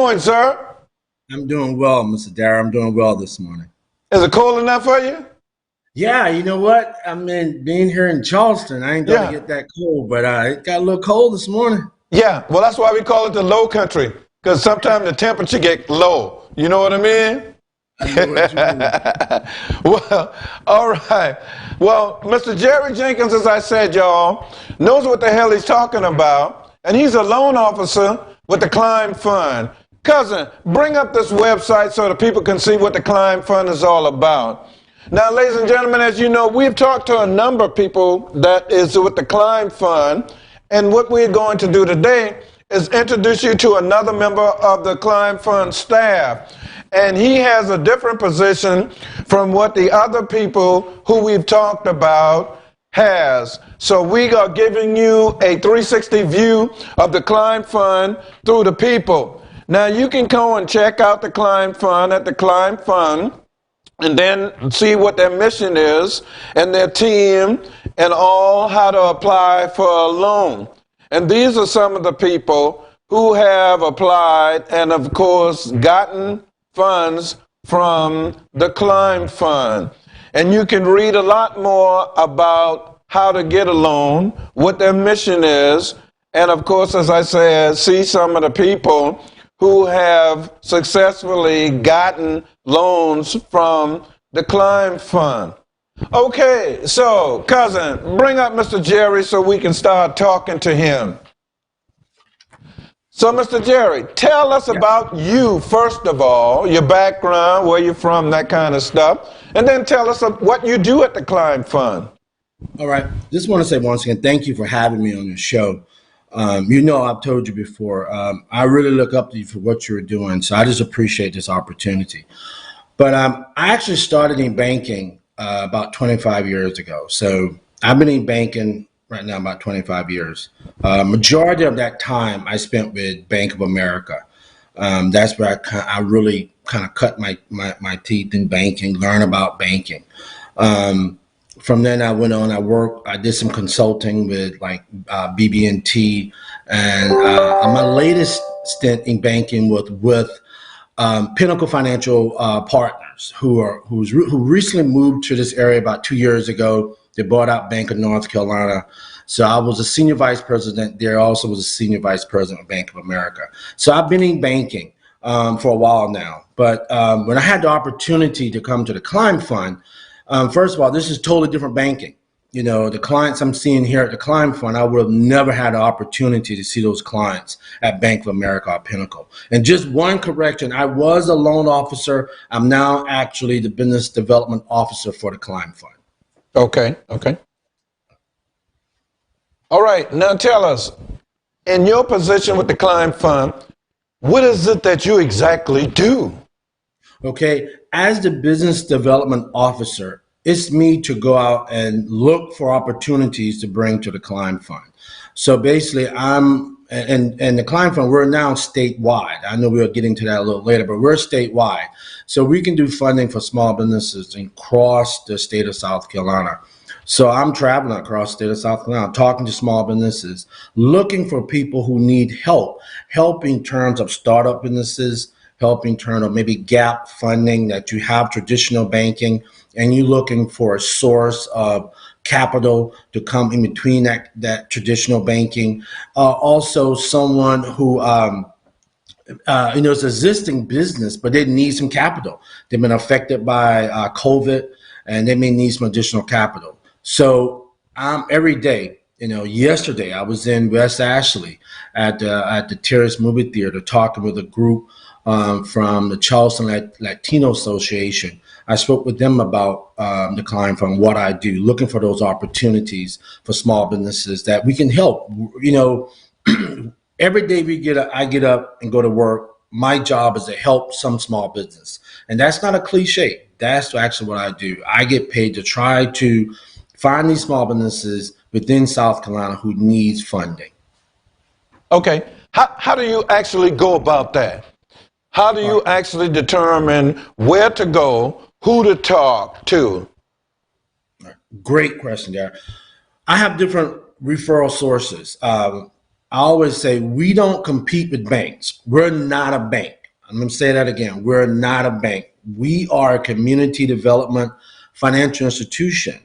doing, sir? I'm doing well, Mr. Dara. I'm doing well this morning. Is it cold enough for you? Yeah, you know what? I mean, being here in Charleston, I ain't gonna Yeah. get that cold, but it got a little cold this morning. Yeah. Well, that's why we call it the low country, because sometimes the temperature get low. You know what I mean? I know what you mean. Well, all right. Well, Mr. Jerry Jenkins, as I said, y'all, knows what the hell he's talking about, and he's a loan officer with the Climb Fund. Cousin, bring up this website so that people can see what the Climb Fund is all about. Now, ladies and gentlemen, as you know, we've talked to a number of people that is with the Climb Fund, and what we're going to do today is introduce you to another member of the Climb Fund staff. And he has a different position from what the other people who we've talked about has. So we are giving you a 360 view of the Climb Fund through the people. Now you can go and check out the Climb Fund at the Climb Fund and then see what their mission is and their team and all how to apply for a loan. And these are some of the people who have applied and of course gotten funds from the Climb Fund. And you can read a lot more about how to get a loan, what their mission is, and of course, as I said, see some of the people who have successfully gotten loans from the Climb Fund. Okay, so cousin, bring up Mr. Jerry so we can start talking to him. So, Mr. Jerry, tell us about you, first of all, your background, where you're from, that kind of stuff, and then tell us what you do at the Climb Fund. All right. Just want to say once again, thank you for having me on your show. You know, I've told you before, I really look up to you for what you're doing, so I just appreciate this opportunity. But I actually started in banking about 25 years ago. So I've been in banking right now about 25 years. Majority of that time I spent with Bank of America. That's where I really kind of cut my teeth in banking, learn about banking. From then I went on, I did some consulting with like BB&T, and my latest stint in banking was with Pinnacle Financial Partners, who recently moved to this area about 2 years ago. They bought out Bank of North Carolina. So I was a senior vice president there. Also was a senior vice president of Bank of America. So I've been in banking for a while now. But when I had the opportunity to come to the Climb Fund, first of all, this is totally different banking. You know, the clients I'm seeing here at the Climb Fund, I would have never had the opportunity to see those clients at Bank of America or Pinnacle. And just one correction, I was a loan officer. I'm now actually the business development officer for the Climb Fund. Okay. All right, now tell us, in your position with the Climb Fund, what is it that you exactly do? Okay, as the business development officer, it's me to go out and look for opportunities to bring to the Climb Fund. So basically, and the Climb Fund, we're now statewide. I know we'll get into that a little later, but we're statewide. So we can do funding for small businesses across the state of South Carolina. So I'm traveling across the state of South Carolina, talking to small businesses, looking for people who need help in terms of startup businesses, help in terms of maybe gap funding that you have traditional banking, and you're looking for a source of capital to come in between that traditional banking. Also, someone who it's existing business, but they need some capital. They've been affected by COVID, and they may need some additional capital. So every day, yesterday I was in West Ashley at the Terrace Movie Theater talking with a group from the Charleston Latino Association. I spoke with them about the Climb Fund, what I do, looking for those opportunities for small businesses that we can help. Every day I get up and go to work. My job is to help some small business, and that's not a cliche. That's actually what I do. I get paid to try to find these small businesses within South Carolina who needs funding. Okay, how do you actually go about that? How do you actually determine where to go, who to talk to? Great question, there. I have different referral sources. I always say we don't compete with banks. We're not a bank. I'm going to say that again. We're not a bank. We are a community development financial institution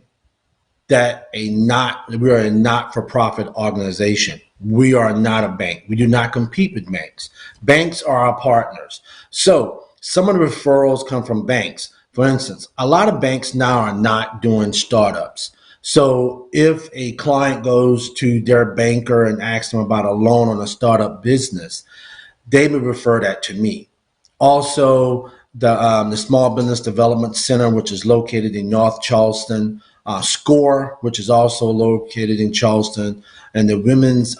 we are a not-for-profit organization. We are not a bank. We do not compete with banks. Banks are our partners. So some of the referrals come from banks. For instance, a lot of banks now are not doing startups. So if a client goes to their banker and asks them about a loan on a startup business, they would refer that to me. Also, the Small Business Development Center, which is located in North Charleston, SCORE, which is also located in Charleston, and the Women's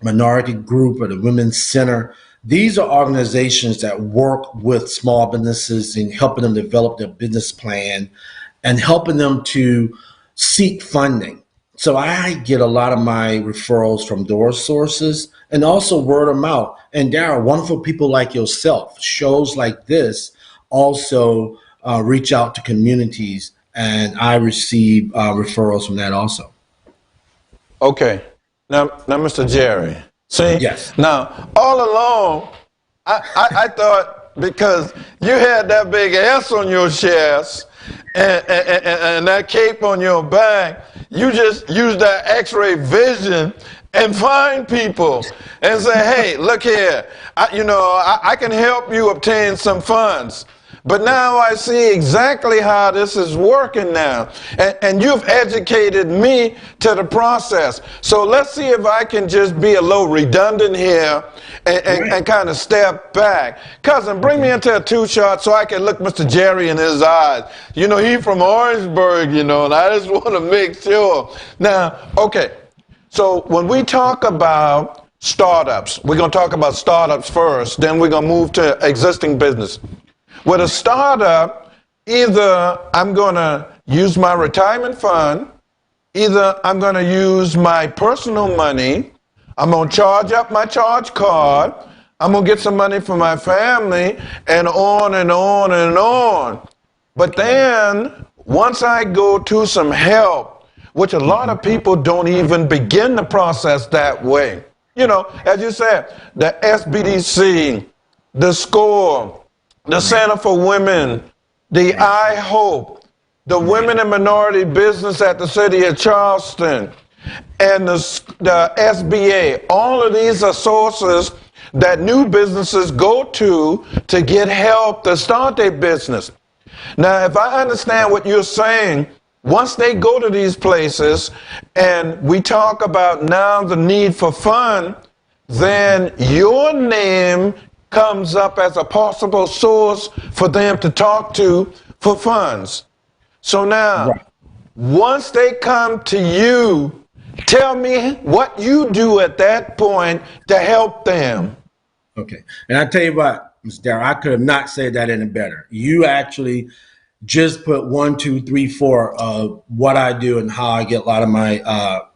Minority Group or the Women's Center. These are organizations that work with small businesses in helping them develop their business plan and helping them to seek funding. So I get a lot of my referrals from door sources and also word of mouth. And there are wonderful people like yourself. Shows like this also reach out to communities, and I receive referrals from that also. Okay. Now, Mr. Jerry, see? Yes. Now, all along, I thought because you had that big S on your chest and that cape on your back, you just use that X-ray vision and find people and say, hey, look here, I can help you obtain some funds. But now I see exactly how this is working now. And you've educated me to the process. So let's see if I can just be a little redundant here and kind of step back. Cousin, bring me into a two-shot so I can look Mr. Jerry in his eyes. He's from Orangeburg, and I just want to make sure. Now, okay, so when we talk about startups, we're going to talk about startups first, then we're going to move to existing business. With a startup, either I'm going to use my retirement fund, either I'm going to use my personal money, I'm going to charge up my charge card, I'm going to get some money for my family, and on and on and on. But then, once I go to some help, which a lot of people don't even begin the process that way. As you said, the SBDC, the SCORE, the Center for Women, the I Hope, the Women in Minority Business at the City of Charleston, and the SBA. All of these are sources that new businesses go to get help to start their business. Now, if I understand what you're saying, once they go to these places and we talk about now the need for fund, then your name comes up as a possible source for them to talk to for funds. So now, once they come to you, tell me what you do at that point to help them. Okay. And I tell you what, Mr. Darrell, I could have not said that any better. You actually just put 1, 2, 3, 4 of what I do and how I get a lot of my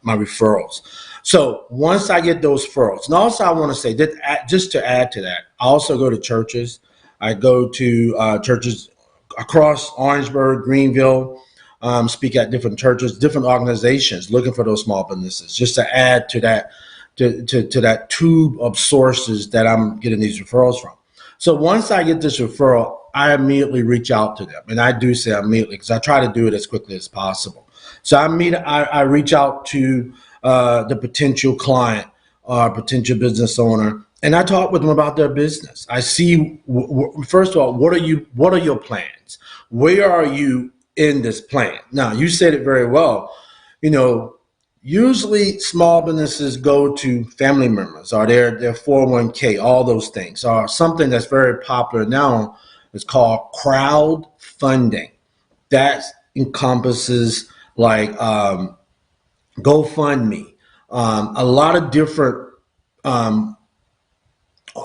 my referrals. So once I get those referrals, and also I want to say that just to add to that, I also go to churches. I go to churches across Orangeburg, Greenville, speak at different churches, different organizations, looking for those small businesses. Just to add to that, to that tube of sources that I'm getting these referrals from. So once I get this referral, I immediately reach out to them, and I do say immediately because I try to do it as quickly as possible. So I reach out to the potential client or potential business owner, and I talk with them about their business. I see, first of all, what are your plans? Where are you in this plan? Now, you said it very well. Usually small businesses go to family members or their 401k, all those things, or something that's very popular now is called crowdfunding. That encompasses like GoFundMe, a lot of different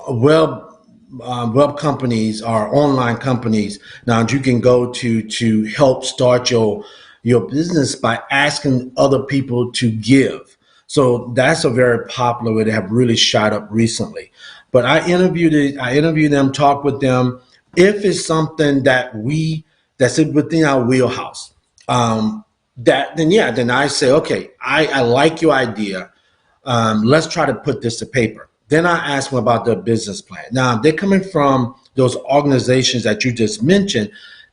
web companies or online companies now you can go to help start your business by asking other people to give. So that's a very popular way. They have really shot up recently. But I interview them, talk with them. If it's something that's within our wheelhouse, then I say, okay, I like your idea. Let's try to put this to paper. Then I ask them about their business plan. Now, they're coming from those organizations that you just mentioned.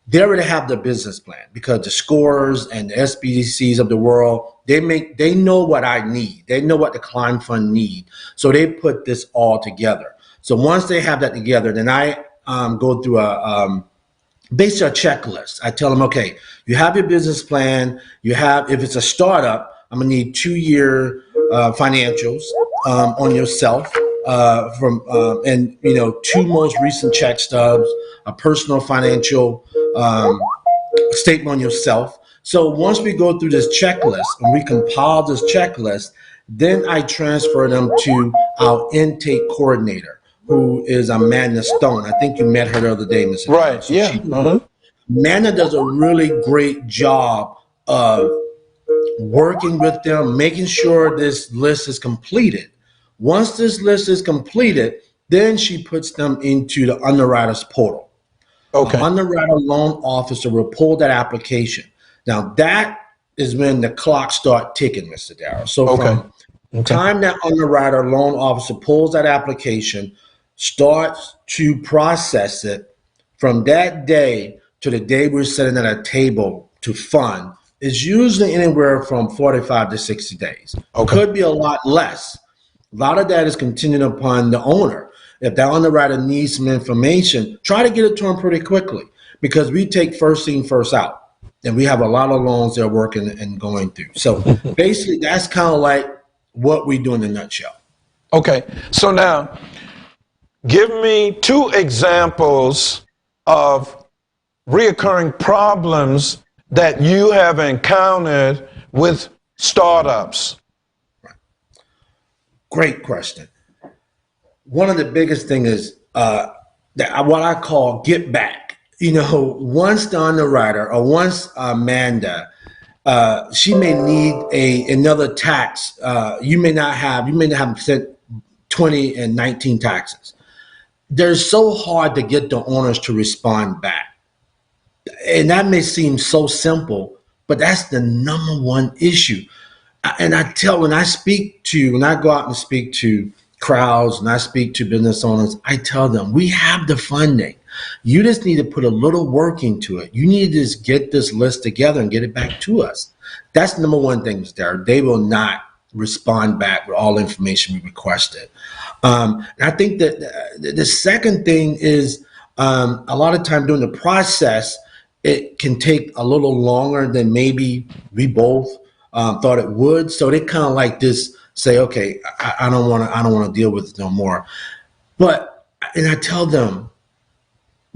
They already have their business plan because the scores and the SBDCs of the world, they know what I need. They know what the client fund need. So they put this all together. So once they have that together, then I go through basically a checklist. I tell them, okay, you have your business plan. You have, if it's a startup, I'm gonna need 2-year financials on yourself and 2 most recent check stubs, a personal financial statement on yourself. So once we go through this checklist and we compile this checklist, then I transfer them to our intake coordinator, who is Amanda Stone. I think you met her the other day, Mr. Right. So Yeah. Amanda does a really great job of working with them, making sure this list is completed. Once this list is completed, then she puts them into the underwriter's portal. Okay. The underwriter loan officer will pull that application. Now that is when the clock starts ticking, Mr. Darrow. So from time that underwriter loan officer pulls that application, starts to process it, from that day to the day we're sitting at a table to fund, is usually anywhere from 45 to 60 days. Could be a lot less. A lot of that is contingent upon the owner. If that underwriter needs some information, try to get it to them pretty quickly, because we take first in, first out. And we have a lot of loans they're working and going through. So basically, that's kind of like what we do in a nutshell. Okay. So now, give me 2 examples of reoccurring problems that you have encountered with startups. Right. Great question. One of the biggest things is that what I call get back. Once the underwriter or once Amanda, she may need another tax. You may not have sent 20 and 19 taxes. They're so hard to get the owners to respond back. And that may seem so simple, but that's the number one issue. And when I go out and speak to crowds and I speak to business owners, I tell them, we have the funding. You just need to put a little work into it. You need to just get this list together and get it back to us. That's the number one thing, Mr. Darrell. They will not respond back with all the information we requested. And I think that the second thing is a lot of time during the process, it can take a little longer than maybe we both thought it would. So they kind of like this say, okay, I don't want to deal with it no more. And I tell them,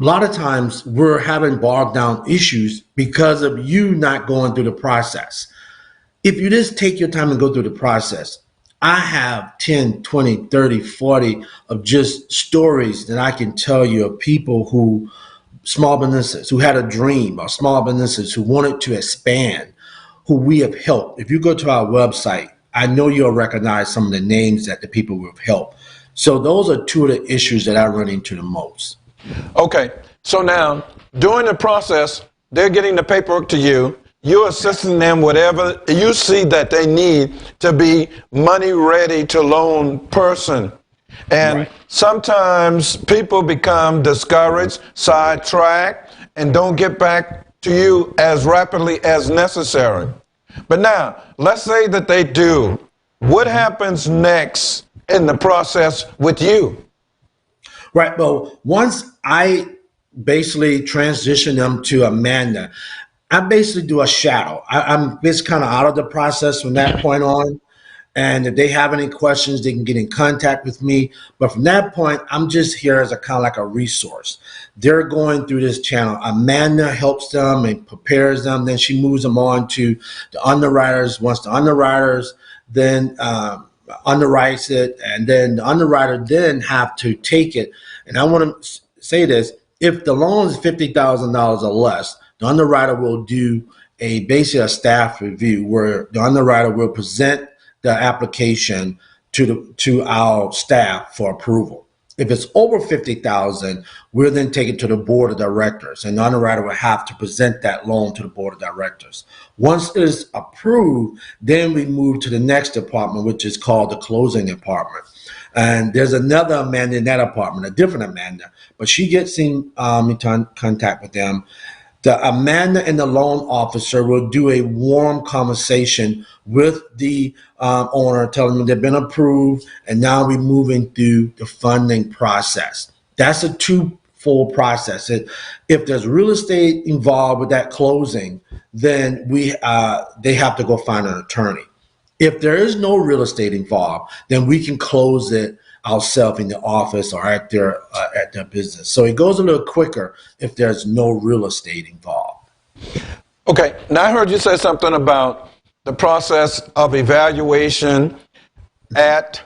a lot of times we're having bogged down issues because of you not going through the process. If you just take your time and go through the process, I have 10, 20, 30, 40 of just stories that I can tell you of people small businesses who had a dream, or small businesses who wanted to expand, who we have helped. If you go to our website, I know you'll recognize some of the names that the people we've helped. So those are 2 of the issues that I run into the most. Okay. So now, during the process, they're getting the paperwork to you. You're assisting them whatever you see that they need to be money ready to loan person. And sometimes people become discouraged, sidetracked, and don't get back to you as rapidly as necessary. But now, let's say that they do. What happens next in the process with you? Right. Well, once I basically transition them to Amanda, I basically do a shadow. I'm just kind of out of the process from that point on. And if they have any questions, they can get in contact with me. But from that point, I'm just here as a kind of like a resource. They're going through this channel. Amanda helps them and prepares them. Then she moves them on to the underwriters. Once the underwriters then underwrites it, and then the underwriter then have to take it. And I want to say this: if the loan is $50,000 or less, the underwriter will do basically a staff review where the underwriter will present the application to our staff for approval. If it's over 50,000, we'll then take it to the board of directors, and the underwriter will have to present that loan to the board of directors. Once it is approved, then we move to the next department, which is called the closing department. And there's another Amanda in that department, a different Amanda, but she gets in contact with them. The Amanda and the loan officer will do a warm conversation with the owner, telling them they've been approved, and now we're moving through the funding process. That's a twofold process. If there's real estate involved with that closing, then they have to go find an attorney. If there is no real estate involved, then we can close it ourselves in the office or at their business. So it goes a little quicker if there's no real estate involved. Okay, now I heard you say something about the process of evaluation at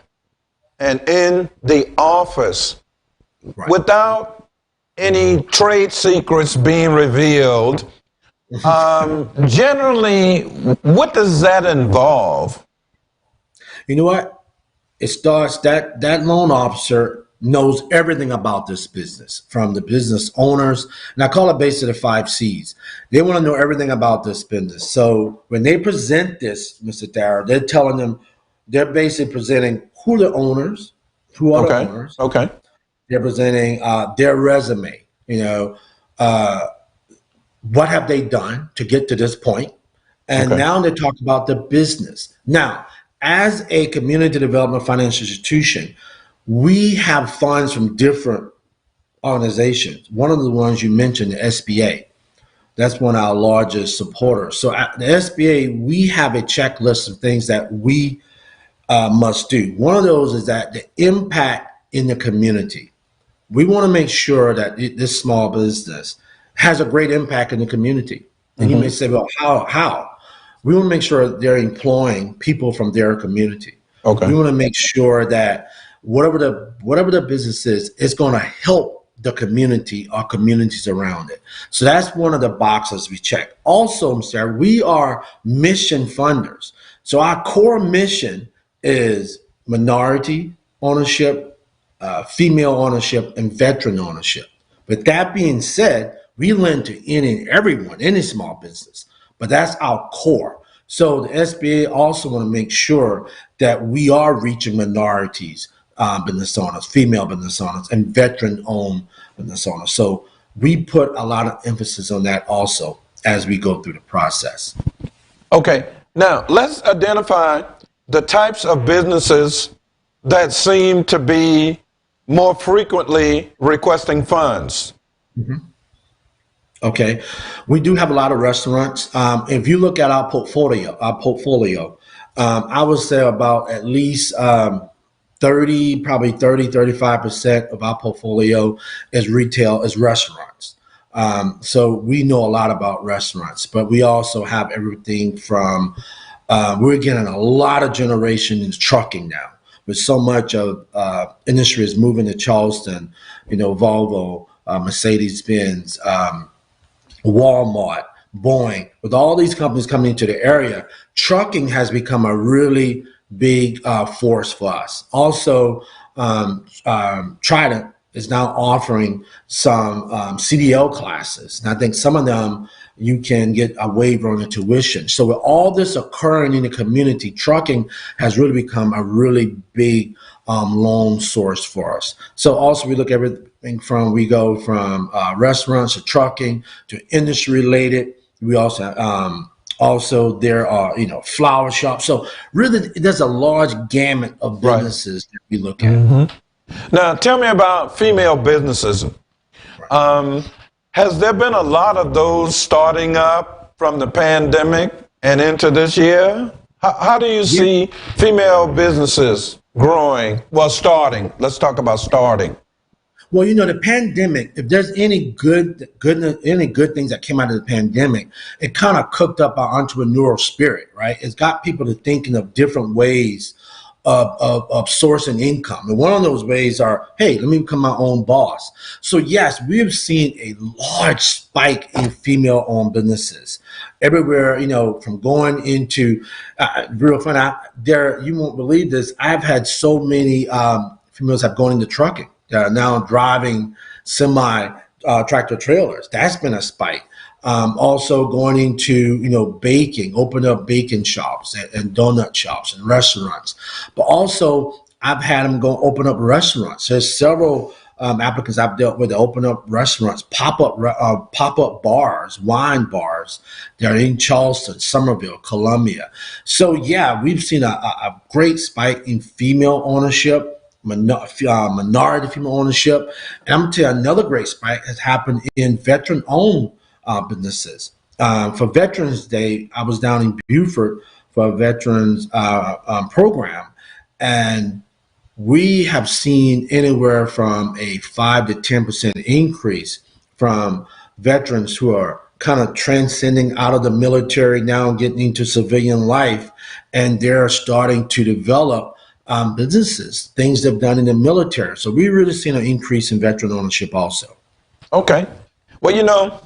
and in the office. Right. Without any trade secrets being revealed. Generally, what does that involve? You know what? It starts that loan officer knows everything about this business, from the business owners, and I call it basically the 5 C's. They want to know everything about this business. So when they present this, Mr. Thayer, they're telling them, they're basically presenting who the owners, who are the owners. Okay. They're presenting their resume. What have they done to get to this point? And now they talk about the business. Now, as a community development financial institution, we have funds from different organizations. One of the ones you mentioned, the SBA, that's one of our largest supporters. So at the SBA, we have a checklist of things that we must do. One of those is that the impact in the community. We want to make sure that this small business has a great impact in the community. And you may say, well, how? We want to make sure they're employing people from their community. Okay. We want to make sure that whatever the business is, it's going to help the community or communities around it. So that's one of the boxes we check. Also, Mr. we are mission funders. So our core mission is minority ownership, female ownership, and veteran ownership. But that being said, we lend to any and everyone, any small business, but that's our core. So the SBA also want to make sure that we are reaching minorities, business owners, female business owners, and veteran-owned business owners. So we put a lot of emphasis on that also as we go through the process. Okay, now let's identify the types of businesses that seem to be more frequently requesting funds. Okay, we do have a lot of restaurants. If you look at our portfolio, I would say about at least 35% of our portfolio is retail, is restaurants. So we know a lot about restaurants, but we also have everything from, we're getting a lot of generation in trucking now. With so much of industry is moving to Charleston, Volvo, Mercedes-Benz, Walmart, Boeing, with all these companies coming into the area, trucking has become a really big force for us. Also, Trident is now offering some CDL classes, and I think some of them you can get a waiver on the tuition. So with all this occurring in the community, trucking has really become a really big loan source for us. So also we look at everything from, we go from restaurants to trucking to industry related. We also there are, flower shops. So really there's a large gamut of businesses that we look at. Now tell me about female businesses. Has there been a lot of those starting up from the pandemic and into this year? How do you see female businesses growing? Well, starting. Let's talk about starting. Well, the pandemic, if there's any good things that came out of the pandemic, it kind of cooked up our entrepreneurial spirit, right? It's got people to thinking of different ways of sourcing income. And one of those ways are, hey, let me become my own boss. So yes, we have seen a large spike in female-owned businesses everywhere, from going into, real fun, you won't believe this, I've had so many females have gone into trucking. now driving semi tractor trailers. That's been a spike. Also going into, baking, open up baking shops and donut shops and restaurants. But also I've had them go open up restaurants. There's several applicants I've dealt with that open up restaurants, pop-up bars, wine bars. They're in Charleston, Somerville, Columbia. So yeah, we've seen a great spike in female ownership, minority female ownership. And I'm going to tell you, another great spike has happened in veteran-owned businesses. For Veterans Day, I was down in Beaufort for a veterans program, and we have seen anywhere from a 5 to 10% increase from veterans who are kind of transcending out of the military now, getting into civilian life, and they're starting to develop businesses, things they've done in the military. So we really seen an increase in veteran ownership also. Okay. Well,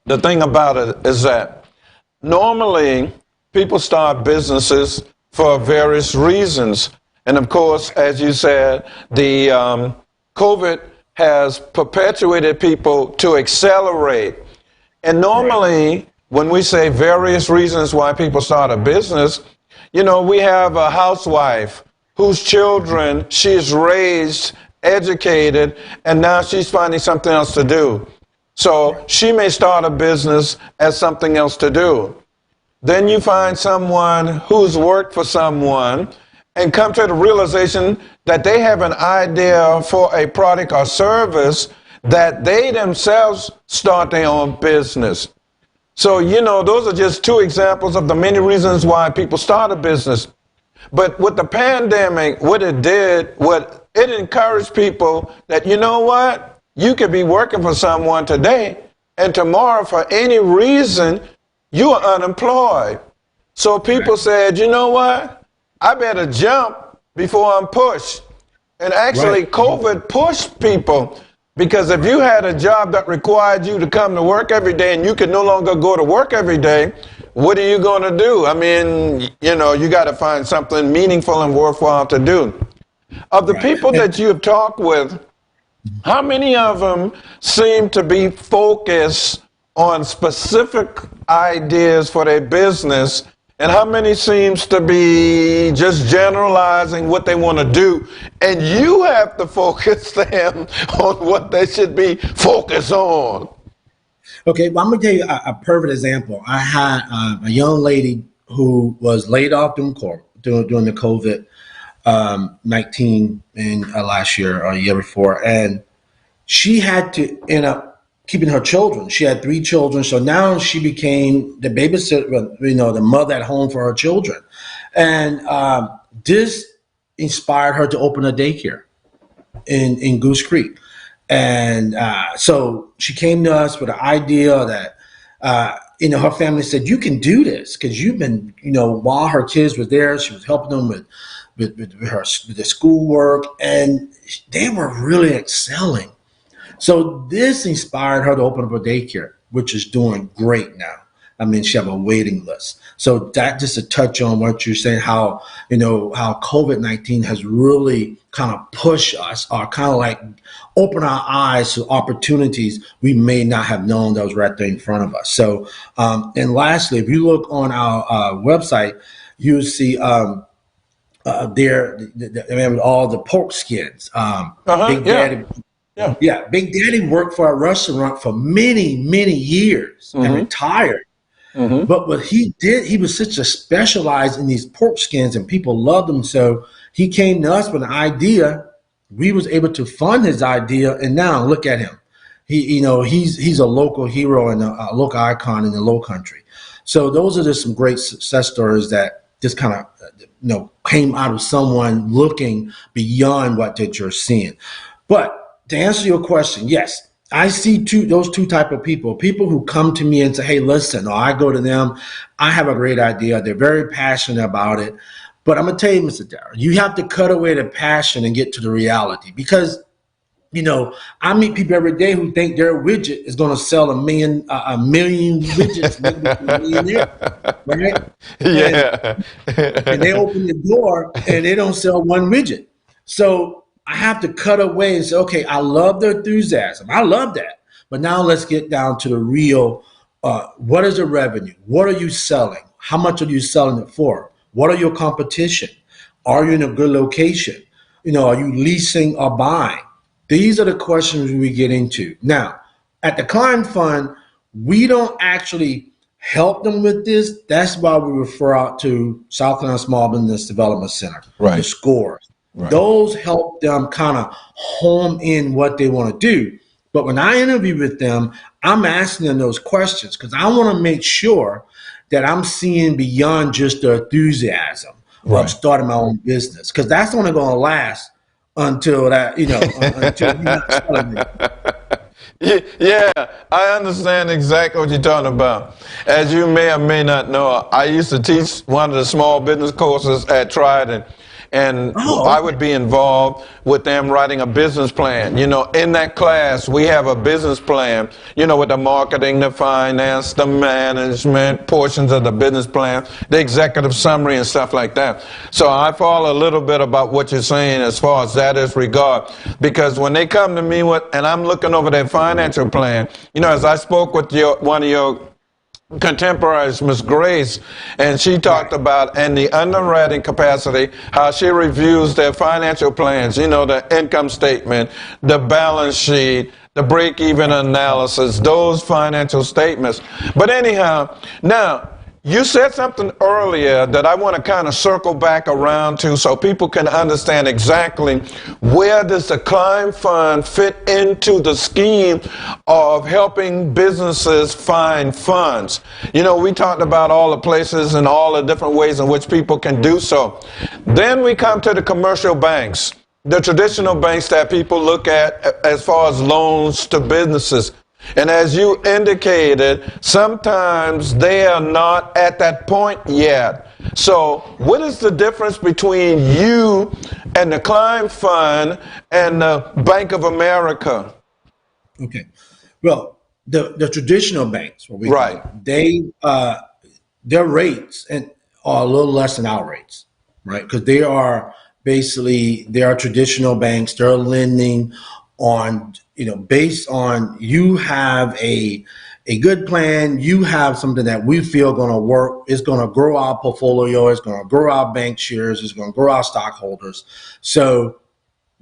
the thing about it is that normally people start businesses for various reasons. And of course, as you said, the COVID has perpetuated people to accelerate. And normally, when we say various reasons why people start a business, we have a housewife whose children she's raised, educated, and now she's finding something else to do. So she may start a business as something else to do. Then you find someone who's worked for someone and come to the realization that they have an idea for a product or service that they themselves start their own business. So, those are just two examples of the many reasons why people start a business. But with the pandemic, what it encouraged people that, you could be working for someone today and tomorrow for any reason, you are unemployed. So people said, I better jump before I'm pushed. And actually, COVID pushed people, because if you had a job that required you to come to work every day and you could no longer go to work every day, what are you going to do? I mean, you got to find something meaningful and worthwhile to do. Of the people that you've talked with, how many of them seem to be focused on specific ideas for their business, and how many seems to be just generalizing what they want to do, and you have to focus them on what they should be focused on? Okay, well, I'm going to tell you a perfect example. I had a young lady who was laid off during the COVID 19 in last year or year before, and she had to end up keeping her children. She had 3 children, so now she became the babysitter, the mother at home for her children, and this inspired her to open a daycare in Goose Creek, and so she came to us with an idea that her family said, you can do this, because you've been, while her kids were there, she was helping them with the schoolwork, and they were really excelling. So this inspired her to open up a daycare, which is doing great now. I mean, she have a waiting list. So that just to touch on what you're saying, how COVID-19 has really kind of pushed us, or kind of like open our eyes to opportunities we may not have known that was right there in front of us. So, and lastly, if you look on our website, you see all the pork skins. Big Daddy. Yeah, Big Daddy worked for a restaurant for many, many years and retired. But what he did, he was such a specialized in these pork skins, and people loved them. So he came to us with an idea. We was able to fund his idea, and now look at him. He's a local hero and a local icon in the Low Country. So those are just some great success stories that just kind of came out of someone looking beyond what that you're seeing. But to answer your question, yes, I see those two type of people who come to me and say, hey, listen, or I go to them, I have a great idea. They're very passionate about it. But I'm going to tell you, Mr. Darrell, you have to cut away the passion and get to the reality, because, I meet people every day who think their widget is going to sell a million widgets, maybe a millionaire, right? Yeah. And they open the door and they don't sell one widget. So I have to cut away and say, okay, I love their enthusiasm. I love that. But now let's get down to the real, what is the revenue? What are you selling? How much are you selling it for? What are your competition? Are you in a good location? Are you leasing or buying? These are the questions we get into. Now, at the Client Fund, we don't actually help them with this. That's why we refer out to South Carolina Small Business Development Center, the scores. Right. Those help them kind of home in what they want to do. But when I interview with them, I'm asking them those questions because I want to make sure that I'm seeing beyond just their enthusiasm of starting my own business, because that's only going to last until that, until you're not selling it. Yeah, I understand exactly what you're talking about. As you may or may not know, I used to teach one of the small business courses at Trident, and I would be involved with them writing a business plan. In that class, we have a business plan, with the marketing, the finance, the management portions of the business plan, the executive summary and stuff like that. So I follow a little bit about what you're saying as far as that is regard, because when they come to me and I'm looking over their financial plan, as I spoke with one of your contemporaries, Miss Grace, and she talked about in the underwriting capacity how she reviews their financial plans, the income statement, the balance sheet, the break-even analysis, those financial statements. But anyhow, now, you said something earlier that I want to kind of circle back around to so people can understand exactly where does the Client Fund fit into the scheme of helping businesses find funds. We talked about all the places and all the different ways in which people can do so. Then we come to the commercial banks, the traditional banks that people look at as far as loans to businesses. And as you indicated, sometimes they are not at that point yet. So what is the difference between you and the Client Fund and the Bank of America? Okay. Well, the traditional banks, what we call them, their rates are a little less than our rates, right? Because they are traditional banks. They're lending on, based on you have a good plan, you have something that we feel going to work, it's going to grow our portfolio, it's going to grow our bank shares, it's going to grow our stockholders. So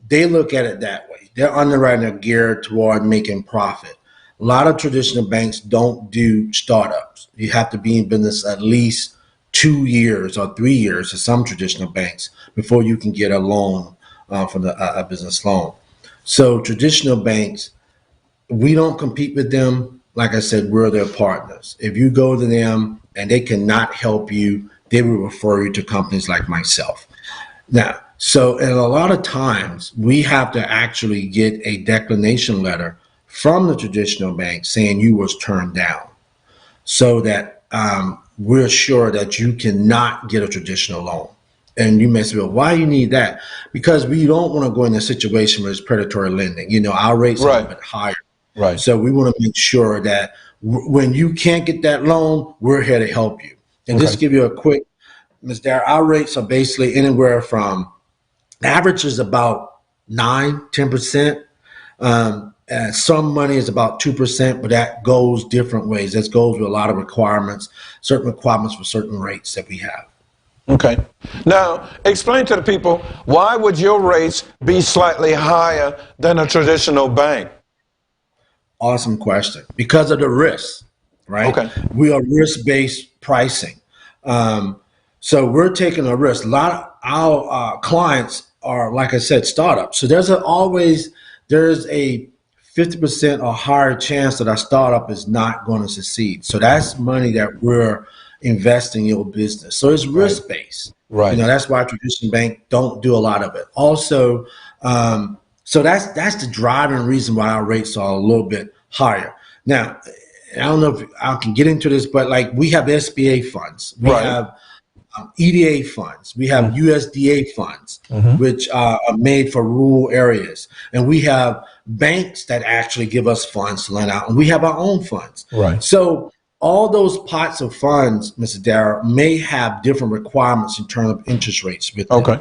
they look at it that way. Their underwriting are geared toward making profit. A lot of traditional banks don't do startups. You have to be in business at least 2 years or 3 years to some traditional banks before you can get a loan from a business loan. So traditional banks, we don't compete with them. Like I said, we're their partners. If you go to them and they cannot help you, they will refer you to companies like myself. Now, and a lot of times we have to actually get a declination letter from the traditional bank saying you was turned down, so that we're sure that you cannot get a traditional loan. And you may say, well, why do you need that? Because we don't want to go in a situation where it's predatory lending. Our rates are a bit higher. Right. So we want to make sure that when you can't get that loan, we're here to help you. And just give you a quick, Ms. Dara, our rates are basically anywhere from, average is about 9-10%. Some money is about 2%, but that goes different ways. That goes with a lot of requirements, certain requirements for certain rates that we have. Okay. Now, explain to the people, why would your rates be slightly higher than a traditional bank? Awesome question. Because of the risk, right? Okay. We are risk-based pricing. So we're taking a risk. A lot of our clients are, like I said, startups. So there's a 50% or higher chance that our startup is not going to succeed. So that's money that we're investing in your business. So it's risk-based. Right. That's why traditional bank don't do a lot of it. Also, so that's the driving reason why our rates are a little bit higher. Now, I don't know if I can get into this, but like we have SBA funds, we have EDA funds, we have USDA funds, which are made for rural areas, and we have banks that actually give us funds to lend out, and we have our own funds. Right. So all those pots of funds, Mr. Dara, may have different requirements in terms of interest rates with them. Okay.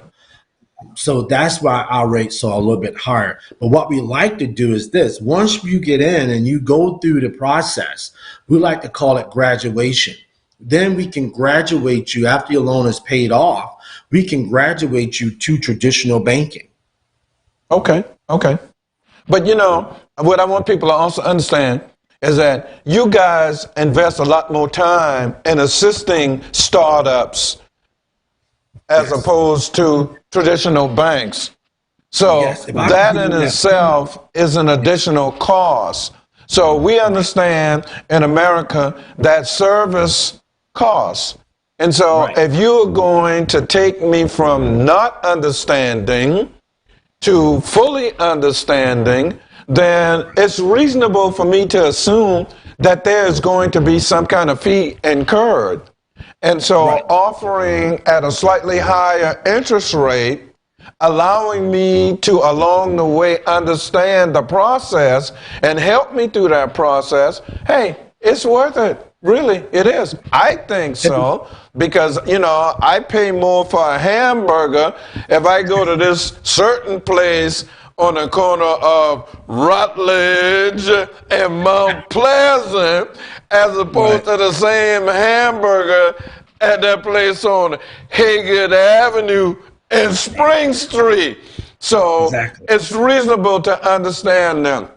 So that's why our rates are a little bit higher. But what we like to do is this: once you get in and you go through the process, we like to call it graduation. Then we can graduate you after your loan is paid off. We can graduate you to traditional banking. Okay, okay. But you know, what I want people to also understand is that you guys invest a lot more time in assisting startups as Yes. opposed to traditional banks. So Yes. If I could that give in you that. itself is an additional cost. So we understand in America that service costs. And so Right. if you're going to take me from not understanding to fully understanding, then it's reasonable for me to assume that there's going to be some kind of fee incurred. And so Right. offering at a slightly higher interest rate, allowing me to along the way understand the process and help me through that process, hey, it's worth it. Really, it is. I think so because, you know, I pay more for a hamburger if I go to this certain place on the corner of Rutledge and Mount Pleasant as opposed Right. to the same hamburger at that place on Haggard Avenue and Spring Street. So Exactly. it's reasonable to understand them.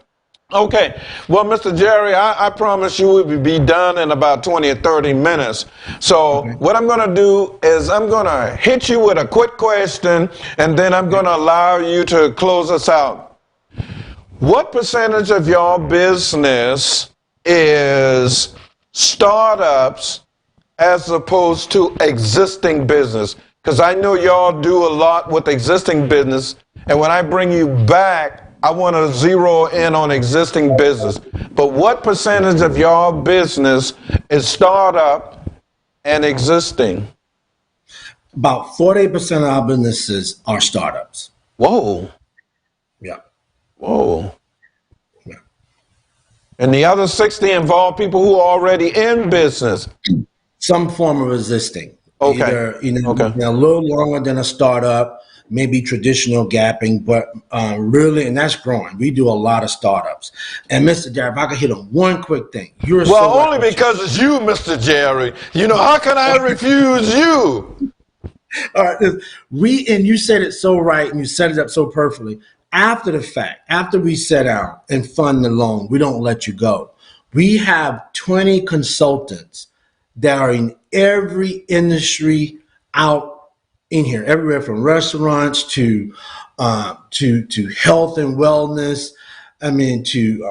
Okay, well, Mr. Jerry, I promise you we'll be done in about 20 or 30 minutes. So Okay. what I'm going to do is I'm going to hit you with a quick question, and then I'm going to allow you to close us out. What percentage of your business is startups as opposed to existing business? Because I know y'all do a lot with existing business, and when I bring you back, I want to zero in on existing business. But what percentage of your business is startup and existing? About 40% of our businesses are startups. Whoa, Yeah. whoa. Yeah. And the other 60 involve people who are already in business. Some form of existing. Okay. Either, Okay. a little longer than a startup, maybe traditional gapping, but really, and that's growing. We do a lot of startups. And Mr. Darrell, if I could hit on one quick thing. You're Well, so right. only because it's you, Mr. Jerry. You know, how can I refuse you? All right, and you said it so right, and you set it up so perfectly. After the fact, after we set out and fund the loan, we don't let you go. We have 20 consultants that are in every industry out in here, everywhere from restaurants to health and wellness. I mean, to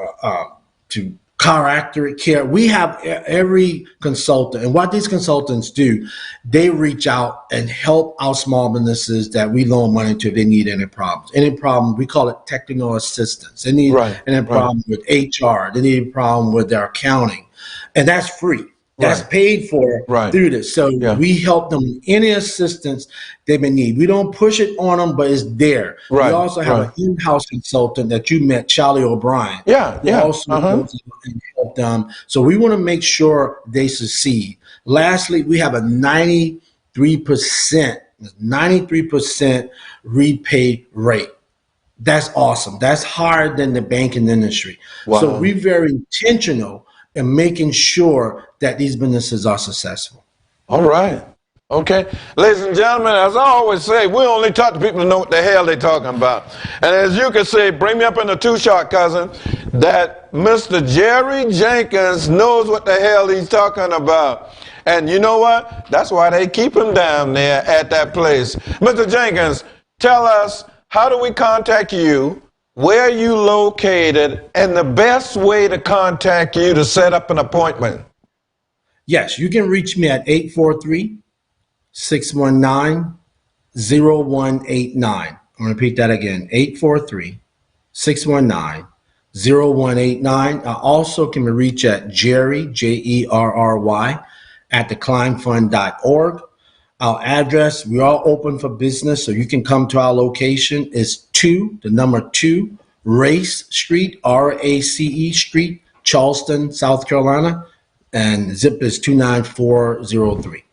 car accurate care. We have every consultant, and what these consultants do, they reach out and help our small businesses that we loan money to if they need any problems. Any problem, we call it technical assistance. They need Right, any right. problem with HR. They need a problem with their accounting, and that's free. That's Right. paid for Right. through this. So Yeah. we help them with any assistance they may need. We don't push it on them, but it's there. Right, We also have right. an in-house consultant that you met, Charlie O'Brien. Yeah, Who yeah. also Uh-huh. goes and help them. So we want to make sure they succeed. Lastly, we have a 93% repay rate. That's awesome. That's higher than the banking industry. So Wow. we're very intentional in making sure that these businesses are successful. All right. Okay. Ladies and gentlemen, as I always say, we only talk to people who know what the hell they're talking about. And as you can see, bring me up in the two-shot, cousin, that Mr. Jerry Jenkins knows what the hell he's talking about. And you know what? That's why they keep him down there at that place. Mr. Jenkins, tell us, how do we contact you? Where are you located? And the best way to contact you to set up an appointment? Yes, you can reach me at 843-619-0189. I'm going to repeat that again, 843-619-0189. I also can be reached at Jerry, Jerry, at theclimbfund.org. Our address, we are open for business, so you can come to our location. It's 2, the number 2, Race Street, RACE Street, Charleston, South Carolina, and zip is 29403.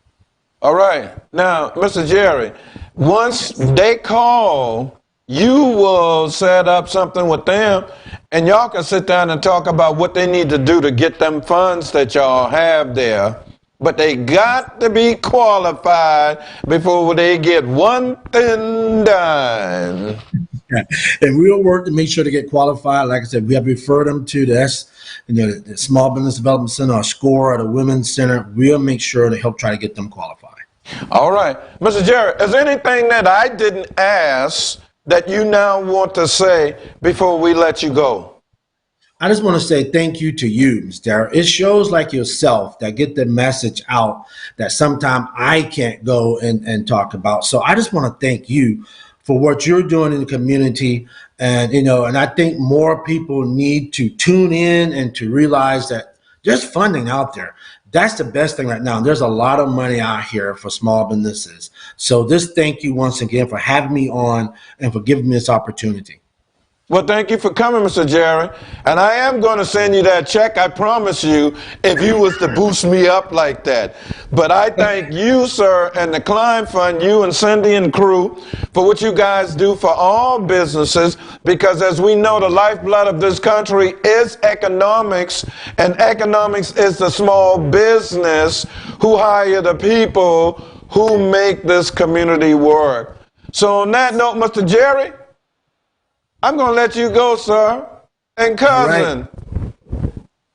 All right. Now, Mr. Jerry, once they call, you will set up something with them, and y'all can sit down and talk about what they need to do to get them funds that y'all have there. But they got to be qualified before they get one thin dime. Yeah. And we'll work to make sure they get qualified. Like I said, we have referred them to the Small Business Development Center or SCORE or the Women's Center. We'll make sure to help try to get them qualified. All right. Mr. Jerry, is there anything that I didn't ask that you now want to say before we let you go? I just want to say thank you to you, Mr. Darrell. It shows like yourself that get the message out that sometimes I can't go and talk about. So I just want to thank you for what you're doing in the community. And, and I think more people need to tune in and to realize that there's funding out there. That's the best thing right now. There's a lot of money out here for small businesses. So just thank you once again for having me on and for giving me this opportunity. Well, thank you for coming, Mr. Jerry. And I am going to send you that check, I promise you, if you was to boost me up like that. But I thank you, sir, and the Klein Fund, you and Cindy and crew, for what you guys do for all businesses, because as we know, the lifeblood of this country is economics, and economics is the small business who hire the people who make this community work. So on that note, Mr. Jerry, I'm going to let you go, sir. And cousin,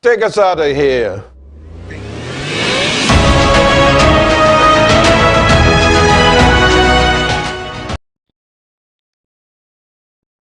take us out of here.